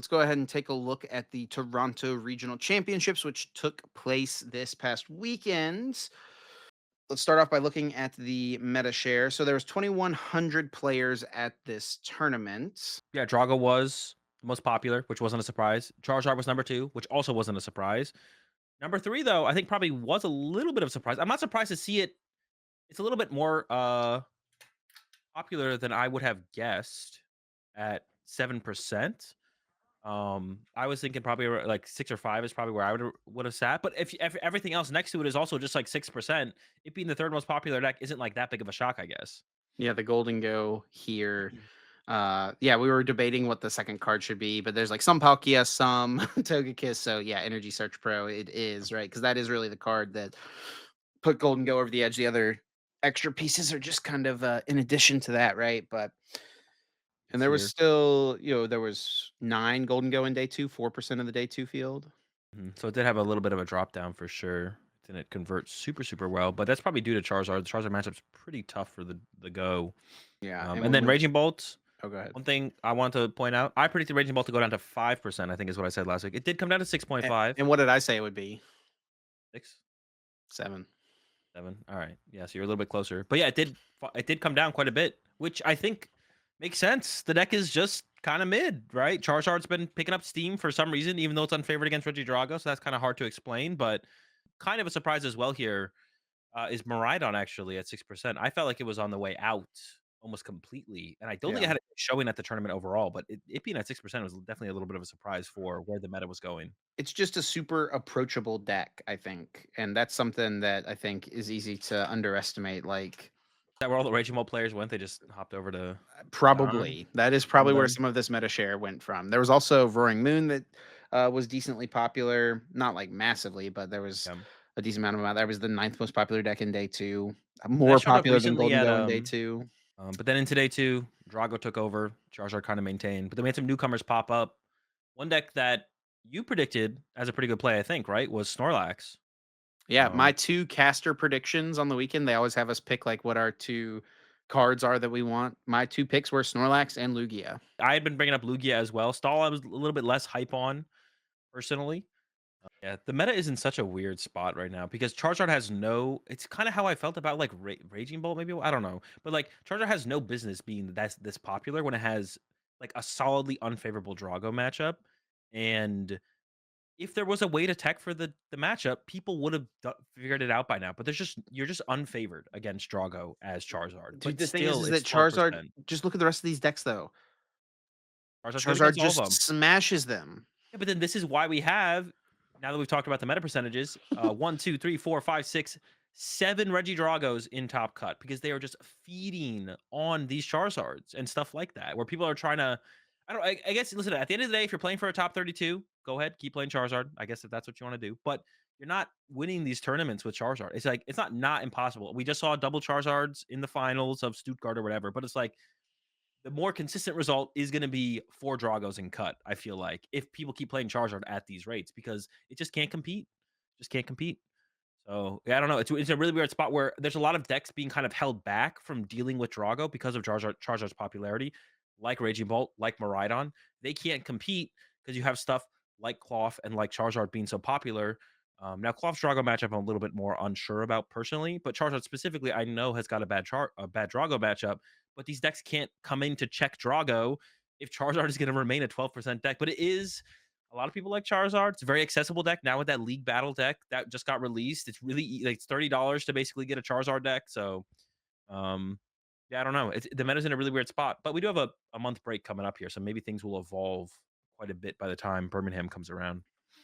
let's go ahead and take a look at the Toronto Regional Championships, which took place this past weekend. Let's start off by looking at the meta share. So there was 2,100 players at this tournament. Yeah, Drago was the most popular, which wasn't a surprise. Charizard was number 2, which also wasn't a surprise. Number 3, though, I think probably was a little bit of a surprise. I'm not surprised to see it. It's a little bit more popular than I would have guessed at 7%. I was thinking probably like 6 or 5 is probably where I would have sat. But if everything else next to it is also just like 6%, it being the third most popular deck isn't like that big of a shock, I guess. Yeah, the Golden Go here. Yeah, we were debating what the second card should be, but there's like some Palkia, some Togekiss. So yeah, Energy Search Pro it is, right? Because that is really the card that put Golden Go over the edge. The other extra pieces are just kind of in addition to that, right? But and It's there was here. still, there was 9 Golden Go in day 2, 4% of the day 2 field. So it did have a little bit of a drop down for sure. Didn't convert super well, but that's probably due to Charizard. The Charizard matchup's pretty tough for the go. Yeah, and And when then we Raging Bolt. oh, go ahead. One thing I want to point out, I predicted Raging Bolt to go down to 5%. I think is what I said last week. It did come down to 6.5, And what did I say it would be? 6, 7. 7. All right, yeah, so you're a little bit closer, but yeah, it did come down quite a bit, which I think makes sense. The deck is just kind of mid, right? Charizard's been picking up steam for some reason, even though it's unfavored against Regidrago, so that's kind of hard to explain. But kind of a surprise as well here is Miraidon actually at 6%. I felt like it was on the way out almost completely, and I don't think it Yeah. had a showing at the tournament overall. But it being at 6% was definitely a little bit of a surprise for where the meta was going. It's just a super approachable deck, I think, and that's something that I think is easy to underestimate, like, Is that where all the Raging Ball players went? They just hopped over to Don. probably. That is Some probably of where them. some of this meta share went from. There was also Roaring Moon that, was decently popular, not, like, massively, but there was Yeah. a decent amount. That was the 9th most popular deck in day 2, And that more showed up popular than recently Golden at Go in day 2. but then in today too, Drago took over. Charizard kind of maintained, but then we had some newcomers pop up. One deck that you predicted as a pretty good play, I think, right, was Snorlax. Yeah, my Um, 2 caster predictions on the weekend, they always have us pick, like, what our 2 cards are that we want. My 2 picks were Snorlax and Lugia. I had been bringing up Lugia as well. Stall, I was a little bit less hype on personally. Yeah, the meta is in such a weird spot right now because Charizard has no. It's kind of how I felt about like Raging Bolt, maybe I don't know, but like Charizard has no business being that's this popular when it has like a solidly unfavorable Drago matchup, and if there was a way to tech for the matchup, people would have figured it out by now. But there's just you're just unfavored against Drago as Charizard, Dude, but the thing still is it's that Charizard, 12%. just look at the rest of these decks, though. Charizard's good Charizard against all of just them. smashes them. Yeah, but then this is why we have now that we've talked about the meta percentages, 1, 2, 3, 4, 5, 6, 7 Regidragos in top cut because they are just feeding on these Charizards and stuff like that. Where people are trying to, I guess. Listen, at the end of the day, if you're playing for a top 32, go ahead, keep playing Charizard. I guess if that's what you want to do, but you're not winning these tournaments with Charizard. It's like it's not impossible. We just saw double Charizards in the finals of Stuttgart or whatever, but it's like the more consistent result is going to be 4 Dragos and cut. I feel like if people keep playing Charizard at these rates because it just can't compete, just can't compete. So yeah, I don't know. It's a really weird spot where there's a lot of decks being kind of held back from dealing with Drago because of Charizard's popularity, like Raging Bolt, like Miraidon. They can't compete because you have stuff like Cloth and like Charizard being so popular. Now Cloth's Drago matchup I'm a little bit more unsure about personally, but Charizard specifically I know has got a bad Drago matchup. But these decks can't come in to check Drago if Charizard is going to remain a 12% deck. But it is a lot of people like Charizard. It's a very accessible deck now with that League Battle deck that just got released. It's really like it's $30 to basically get a Charizard deck. So, um, yeah, I don't know. The meta's in a really weird spot, but we do have a month break coming up here, so maybe things will evolve quite a bit by the time Birmingham comes around.